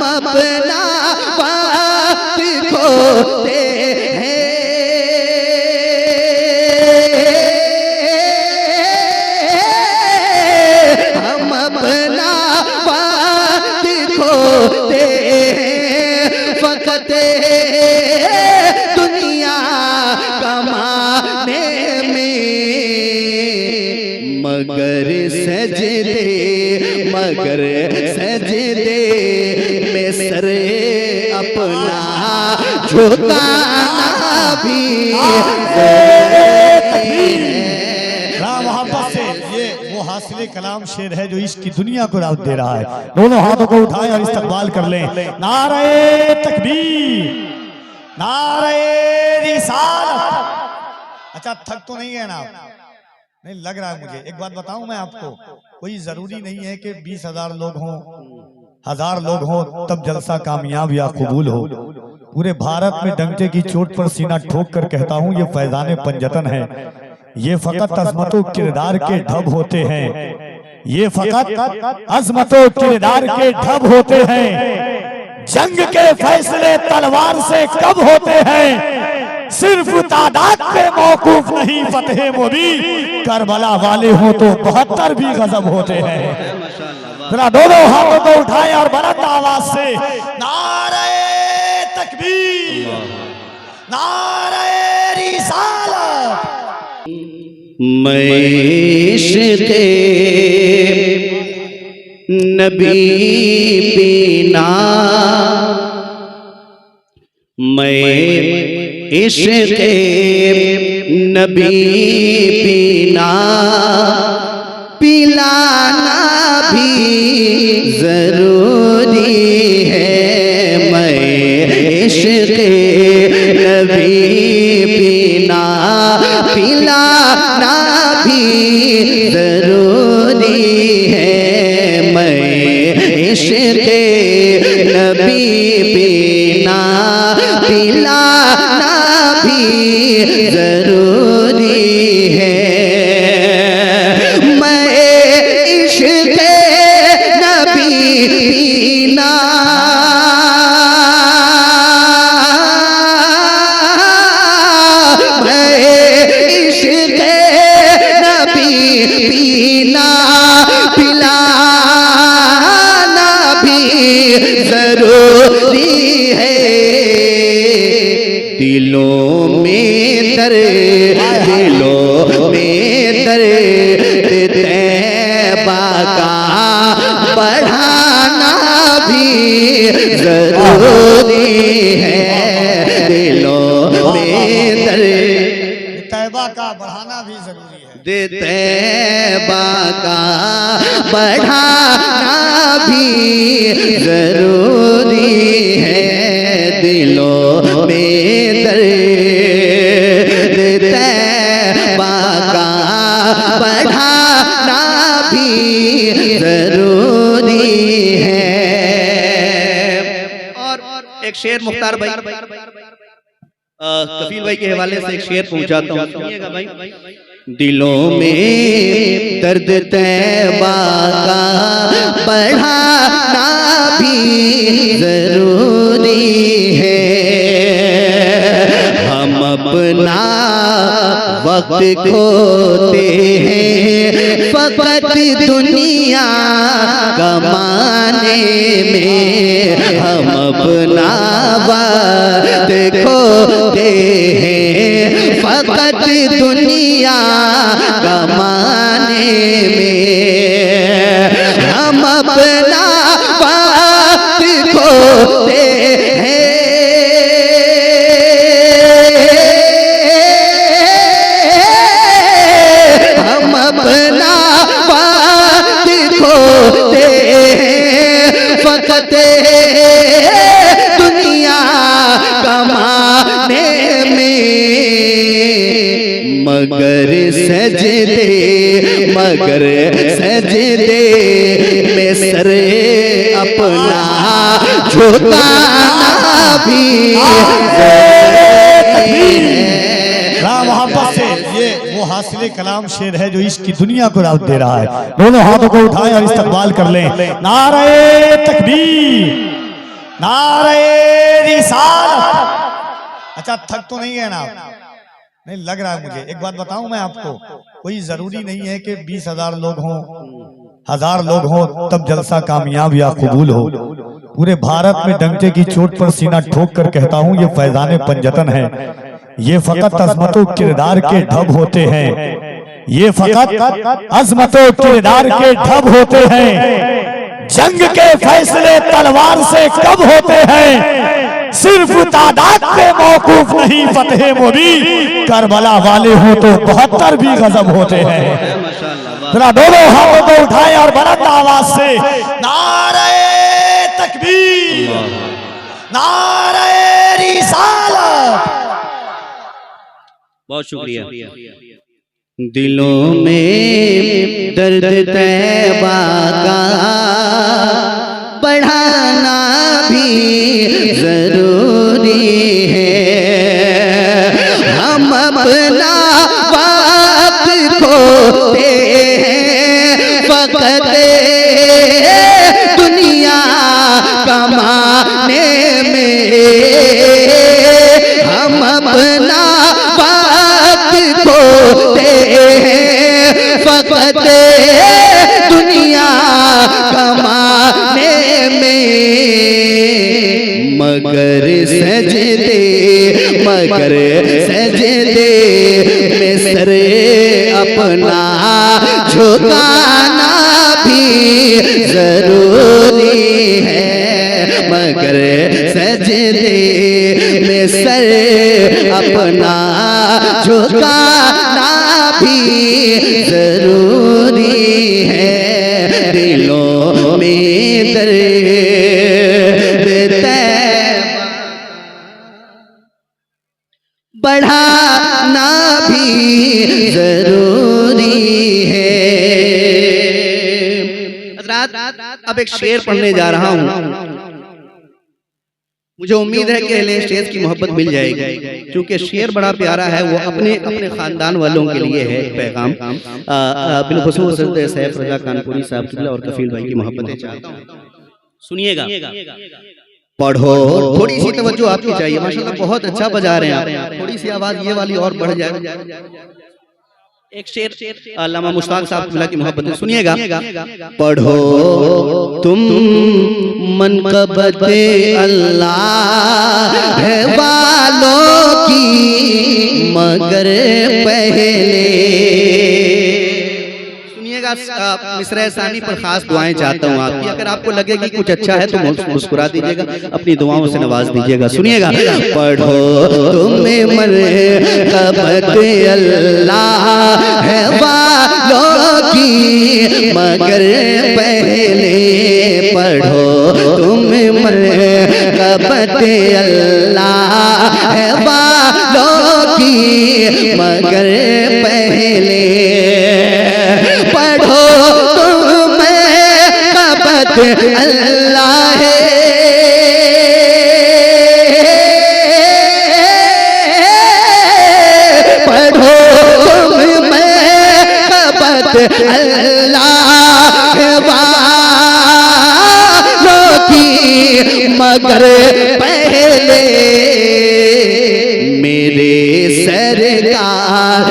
अपना वक्त खोते हैं, हम अपना वक्त खोते हैं, फकत दुनिया कमाने में, मगर सजदे में सर अपना झुकाना भी मोहब्बत से ये वो हासिल कलाम शेर है जो इश्क की दुनिया को राहत दे रहा है। दोनों हाथों को उठाएं और इस्तकबाल कर लें। नारे तकबीर, नारे रिसालत। अच्छा थक तो नहीं है ना? नहीं लग रहा है मुझे। एक बात बताऊं मैं आपको, कोई जरूरी नहीं है कि 20,000 लोग हों, 1000 लोग हों तब जलसा कामयाब या कबूल हो। पूरे भारत में डंके की चोट पर सीना ठोक कर कहता हूं ये फैजाने पंजतन है। ये फकत अजमतों किरदार के ढब होते हैं, ये फकत अजमतों किरदार के ढब होते हैं। जंग के फैसले तलवार से कब होते हैं, सिर्फ तादाद पे मौकूफ नहीं फतेह मोदी। करबला वाले हो तो 72 भी गजब होते हैं। जरा दोनों हाथों को उठाएं और बुलंद आवाज से नारे तकबीर, नारे रिसालत। मैं इश्क़े नबी पीना, मैं इश्क़े नबी पीना, पिलाना भी जरूरी है। मैं इश्क़े नबी पीना, पिलाना भी जरूरी है। मैं इश्क़े नबी पीना, पिलाना भी जरूरी है। मैं इश्क़े नबी पीना, मैं इश्क़े नबी पीना, पिलाना भी जरूरी है। दिलों में दर्द, दिलों में दर्द तैबा का बढ़ाना भी जरूरी है। दिलों में दर्द तैबा का बढ़ाना भी जरूरी है। तैबा का बढ़ाना भी जरूरी है। दिलों में दर्द तैबा का बढ़ाना भी जरूरी है। और एक शेर मुख्तार भाई कफील भाई के हवाले से एक शेर पहुंचाता हूं, सुनिएगा भाई। दिलों में दर्द तैबा का बढ़ाना भी जरूरी है। हम अपना वक्त खोते हैं फकत दुनिया कमाने में। हम अपना वक्त खोते हैं फकत दुनिया कमाने में। हम अपना वक्त खोते हैं, हम अपना वक्त खोते हैं फकत दुनिया कमाने में। मगर सजदे में सर अपना झुकाना भी मोहब्बत से ये वो हासिल कलाम शेर है जो इश्क की दुनिया को राहत दे रहा है। दोनों हाथों को उठाएं और इस्तकबाल कर लें। नारे तकबीर, नारे रिसालत। अच्छा थक तो नहीं है ना? नहीं लग रहा है मुझे। एक बात बताऊं मैं आपको, कोई जरूरी नहीं है कि 20,000 लोग हों, 1000 लोग हों तब जलसा कामयाब या कबूल हो। पूरे भारत में डंके की चोट पर सीना ठोक कर कहता हूं ये फैजाने पंजतन है। ये फकत अजमतों किरदार के ढब होते हैं, ये फकत अजमतों किरदार के ढब होते हैं। जंग के फैसले तलवार से कब होते हैं, सिर्फ तादाद पे मौकूफ नहीं फतेह मुबीन। करबला वाले हो तो 72 भी गजब होते हैं। जरा दोनों हाथों को उठाएं और बुलंद आवाज से नारे तकबीर, नारे रिसालत। बहुत शुक्रिया। दिलों में दर्द तैबा का बढ़ाना भी जरूरी है। हम अपना वक्त खोते हैं फकत दुनिया कमाने में। हम अपना वक्त खोते हैं फकत दुनिया कमाने में। मगर सजदे में सरे अपना झुकाना भी जरूरी है। मगर सजदे में सर अपना झुकाना भी जरूरी है। दिलों में दर्द बढ़ाना भी जरूरी है। अब एक शेर पढ़ने जा रहा हूँ। मुझे उम्मीद है कि अहले स्टेज की मोहब्बत मिल जाएगी, क्योंकि शेर बड़ा प्यारा है। वो अपने खानदान वालों के लिए है पैगाम। बिलखुसूस सैफ रजा कानपुरी साहब और कफील भाई की मोहब्बतें चाहता हूँ, सुनिएगा। पढ़ो, थोड़ी सी तवज्जो आपकी चाहिए। माशाल्लाह बहुत अच्छा बजा रहे हैं आप। थोड़ी सी आवाज ये वाली और बढ़ जाए। एक शेर अल्लामा मुश्ताक साहब की मोहब्बत में सुनिएगा। पढ़ो तुम मनक़बत अल्लाह है वालों की मगर पहले। मिसरा सानी पर खास दुआएं चाहता हूँ आपकी। अगर आपको लगे कि कुछ अच्छा है तो मुस्कुरा दीजिएगा, अपनी दुआओं से नवाज दीजिएगा। सुनिएगा। पढ़ो तुम्हें मनक़बत अल्लाह है वालों की मगर पहले। पढ़ो तुम्हें मनक़बत अल्लाह है वालों की मगर पहले। पढ़ो तुम्हें कबत अल्लाह है पढ़ो तुम्हें कबत अल्लाह वालों की मगर पहले। मेरे सरकार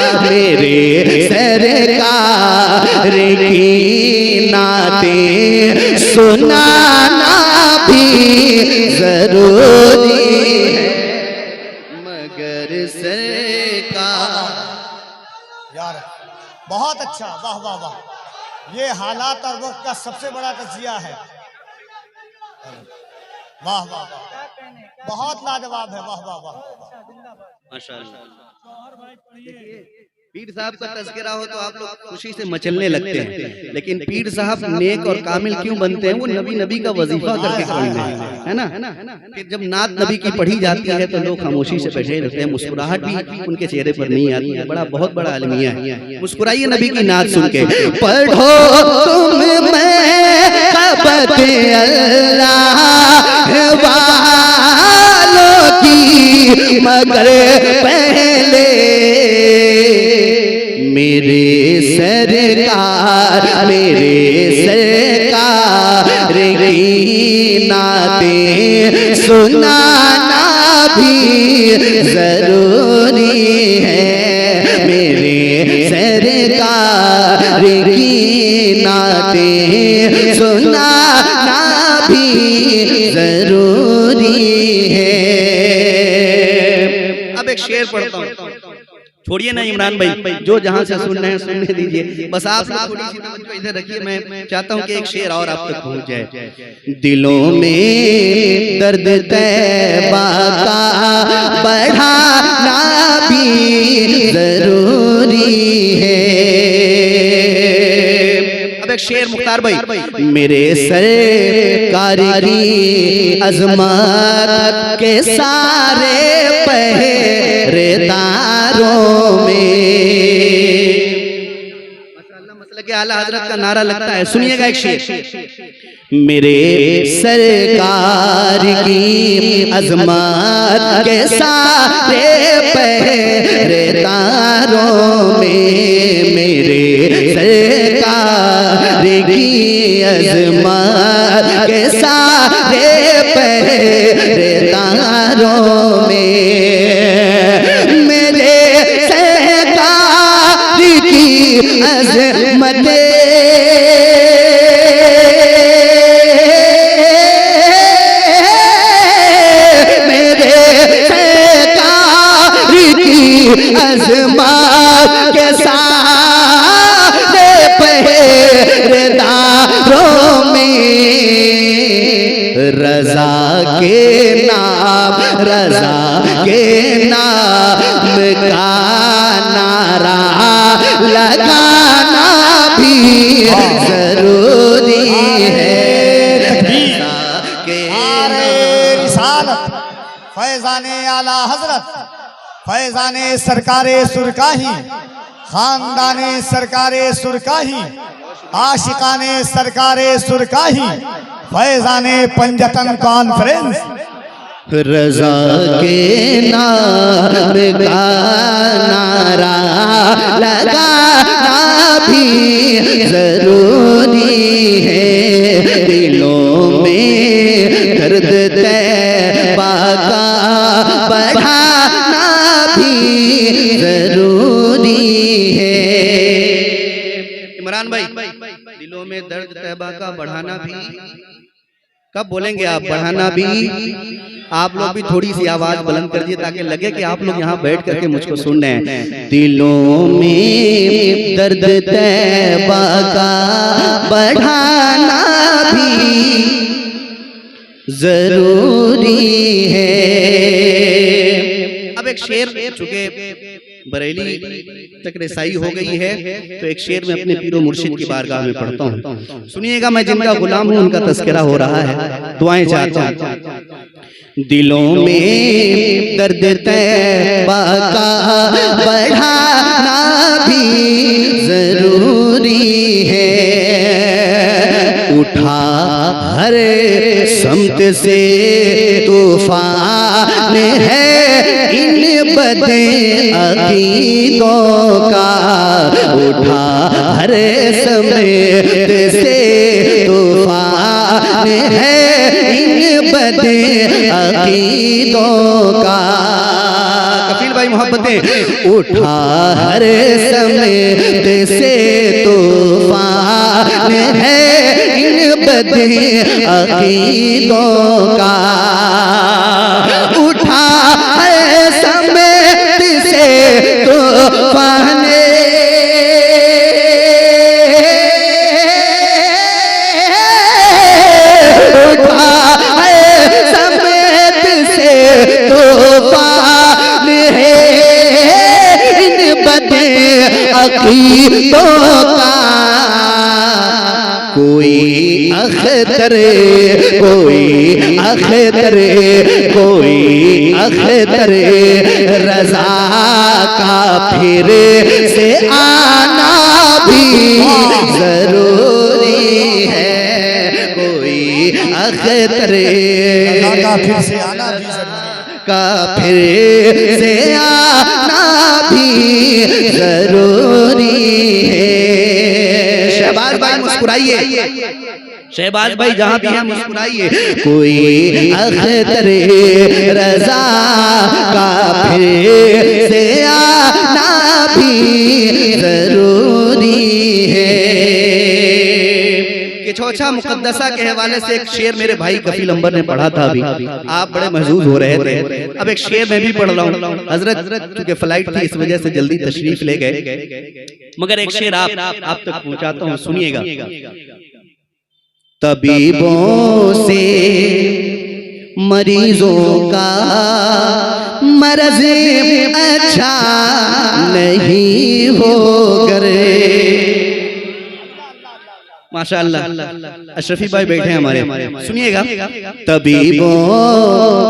की नातें सुनाना भी जरूरी है। मगर सरकार यार बहुत अच्छा, वाह वाह वाह। ये हालात और वक्त का सबसे बड़ा तजिया है। वाह वाह वाह, बहुत लाजवाब है। वाह वाह वाह, माशाअल्लाह। पीर साहब का तज़किरा हो तो आप लोग खुशी से मचलने लगते हैं, लेकिन पीर साहब नेक और कामिल क्यों बनते हैं? वो नबी का वजीफा करके कामिल है ना। फिर जब नात नबी की पढ़ी जाती है तो लोग खामोशी से बैठे रहते हैं, मुस्कुराहट भी उनके चेहरे पर नहीं आती है। बहुत बड़ा अलमिया है। मुस्कुराइए नबी की नात सुन के। पढ़ो तुम मनक़बत अल्लाह वालों की मगर पहले। मेरे सरकार की नाते सुनाना भी जरूरी है। मेरे सरकार की नाते सुनाना भी जरूरी है। अब एक शेर पढ़ता हूँ, छोड़िए ना इमरान भाई, जो जहां से सुन रहे हैं सुनने दीजिए, बस आप थोड़ी सी तवज्जो इधर रखिए। मैं चाहता हूं कि एक शेर और आप तक पहुंच जाए। दिलों में दर्द तैबा का बढ़ाना भी जरूरी है। अब एक शेर मुख्तार भाई, मेरे सरकार की अजमत के सारे पहरेदारों में मसला के आला हजरत का नारा लगता है। सुनिएगा एक शेर, मेरे सरकार की अजमत के सारे पहरेदारों में, मेरे सरकार की अजमत के सारे पहरेदारों में, मेरे सरकार की अजमत अज़मात के सारे पहरेदारों में, रज़ा के नाम, रज़ा के नाम का नारा लगाना भी जरूरी है। रज़ा के नाम रिसालत फैज़ाने आला हजरत, फैज़ाने सरकारे सुरकाही, खानदाने सरकारे सुरकाही, आशिकाने सरकारे सुरकाही, फैज़ाने पंजतन कॉन्फ्रेंस। रज़ा के नाम का नारा लगाना भी जरूरी है। दिलों में दर्द तैबा का बढ़ाना भी जरूरी है। इमरान भाई, दिलों में दर्द तैबा का बढ़ाना भी कब बोलेंगे आप? बढ़ाना भी। आप लोग भी थोड़ी सी आवाज बुलंद कर दिए ताकि लगे कि आप लोग यहाँ बैठ करके मुझको सुन रहे हैं। दिलों में दर्द तैबा का बढ़ाना भी जरूरी है। अब एक शेर, चूंकि बरेली तक रसाई हो गई है तो एक शेर में अपने पीरो मुर्शिद की बारगाह में पढ़ता हूँ। सुनिएगा, मैं जिनका गुलाम हूँ उनका तस्करा हो रहा है, दुआएं चाहता हूँ। दिलों में दर्द तैबा का बढ़ाना भी जरूरी है। उठा हर समत से तूफान है इन बदे अकीदों का, उठा हर समत से तूफान है इन बदे अकीदों का। कफील भाई मोहब्बतें, उठा हर समत से तूफान है इन बदे अकीदों का, उठा है समेत से तूफान अकीदों का। कोई अख्तर, कोई अख्तर, कोई अख्तर रज़ा का फिर से आना भी जरूरी है। कोई अख्तर का फिर से आना भी जरूरी है, का फिर से आना भी जरूरी है। शहबाज भाई मुस्कुराइए, शहबाज भाई जहां भी हैं मुस्कुराइए। कोई अख्तरे रजा का फिर से आना भी जरूरी है। कि छोछा मुकद्दसा के हवाले से एक शेर मेरे भाई कफील अंबर ने पढ़ा था अभी, आप बड़े महजूज हो रहे थे। अब एक शेर मैं भी पढ़ रहा हूँ। हजरत क्योंकि फ्लाइट थी इस वजह से जल्दी तशरीफ ले गए, मगर एक शेर आप तक पहुंचाता हूँ, सुनिएगा। तबीबों से मरीजों का मर्ज अच्छा नहीं हो करे। माशाअल्लाह अशरफी भाई बैठे हैं हमारे, सुनिएगा। तबीबों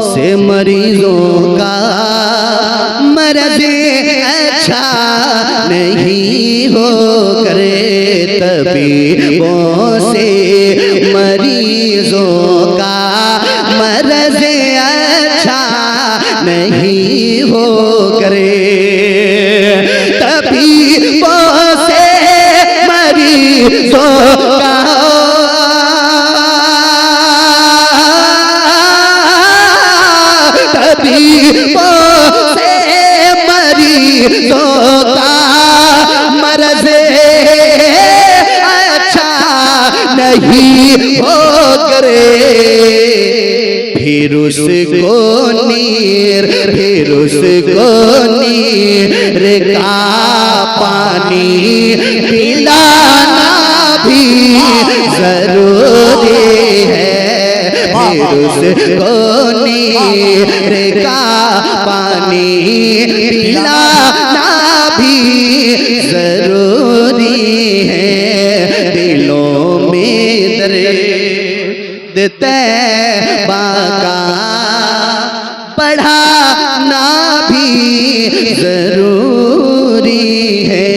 से मरीजों का मर्ज अच्छा नहीं हो करे। तबीबों से मरीजों का मर्ज अच्छा नहीं हो करे। तबीबों से मरीजों का तबीबों से मरीजों का मर्ज नहीं हो करे। फिर उसको नीर का पानी पिलाना भी जरूरी है। फिर उसको नीर का पानी पिलाना भी जरूरी है। दिलों में दर्द तैबा का बढ़ाना भी जरूरी है।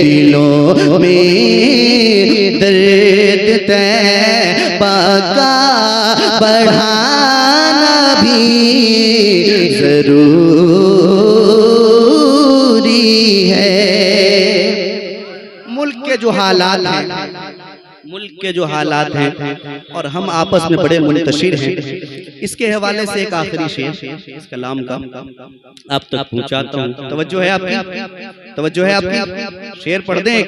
दिलों में दर्द तैबा का बढ़ाना भी जरूरी है। मुल्क के जो हालात हैं और हम आपस में बड़े मुंतशिर हैं, इसके हवाले से एक आखिरी शेर इस कलाम का आप तक पहुंचाता हूं। तवज्जो है आपकी, शेर पढ़ दें।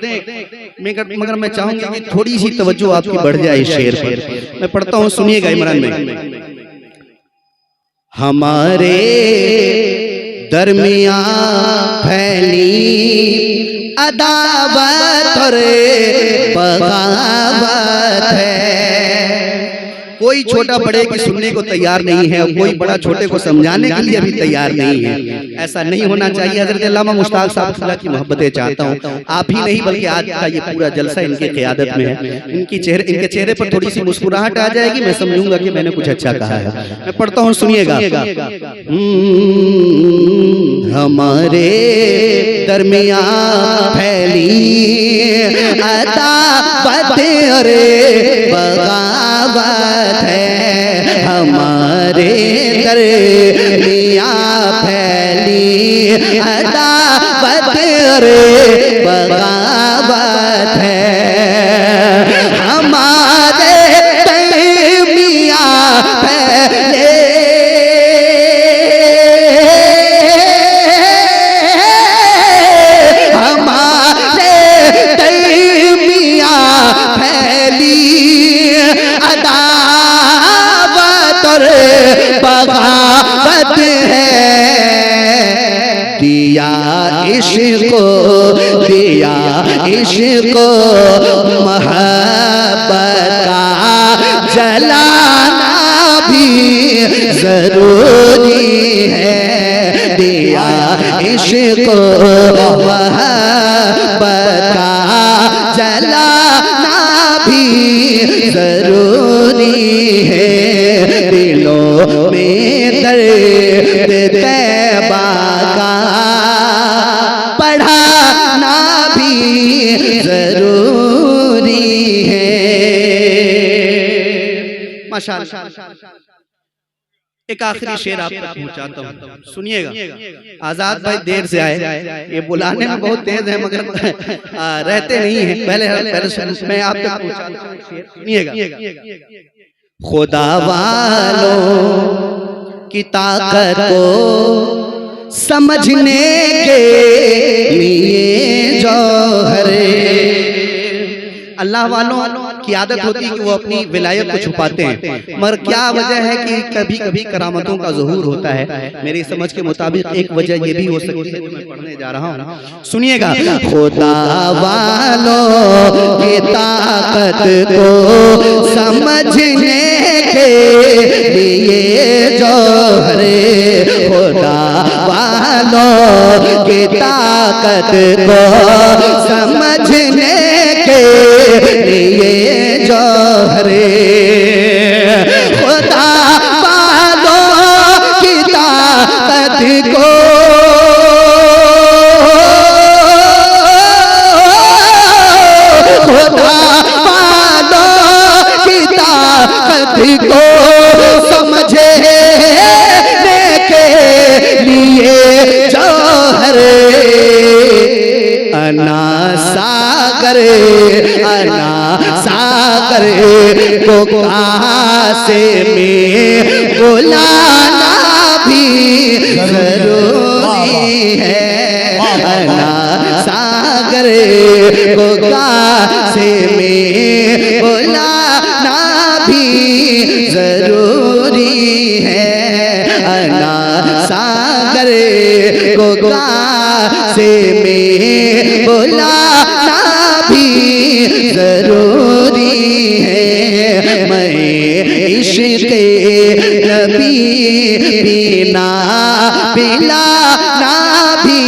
मगर मैं चाहूंगा कि थोड़ी सी तवज्जो आपकी बढ़ जाए इस शेर पर। मैं पढ़ता हूं, सुनिएगा इमरान में। हमारे दरमियां फैली अदावत और बगावत है। कोई छोटा बड़े की सुनने को तैयार नहीं है और कोई बड़ा छोटे को समझाने के लिए भी तैयार नहीं है। ऐसा नहीं होना चाहिए। हज़रत अल्लामा मुश्ताक साहब की मोहब्बतें चाहता हूँ। आप ही नहीं बल्कि आज का ये पूरा जलसा इनकी क़ियादत में है। इनके चेहरे पर थोड़ी सी मुस्कुराहट आ जाएगी, मैं समझूंगा कि मैंने कुछ अच्छा कहा है। मैं पढ़ता हूँ, सुनिएगा। हमारे दरमियां फैली अदावत और बगावत है। हमारे दरमियां फैली अदावत और बगावत है। हमारे दरमियां फैली बगावत है। दिया इश्क मोहब्बत का जलाना भी जरूरी है। दिया इश्क मोहब्बत का जलाना भी जरूरी है। दिलों में दर्द तैबा का बढ़ाना भी जरूरी है। माशाअल्लाह। एक आखिरी शेर आप तक पहुंचाता हूँ, सुनिएगा। आजाद भाई देर से आए, ये बुलाने में बहुत तेज है मगर रहते नहीं है। पहले मैं आप तक पहुंचाता हूँ, सुनिएगा। खुदा वालों की ताकत को समझने के लिए जौहरे, अल्लाह वालों की आदत होती है कि वो अपनी विलायत को छुपाते हैं, मगर क्या वजह है कि कभी कभी करामतों का ज़हूर होता है। मेरी समझ के मुताबिक एक वजह ये भी हो सकती है जो मैं पढ़ने जा रहा हूँ, सुनिएगा। खुदा वालों की ताकत को समझने के लिए जौहरे, खुदा वालों की ताकत को समझने के लिए जौहरे, खुदा वालों की ताकत को खुदा वालों की ताकत को समझने के लिए जौहरे, अना सागर को कासे में बुलाना भी जरूरी है, अना सागर को कासे में बुलाना भी जरूरी है, अना सागर को कासे में बुलाना भी जरूरी है। मैं इश्क़ नबी पीना पिलाना भी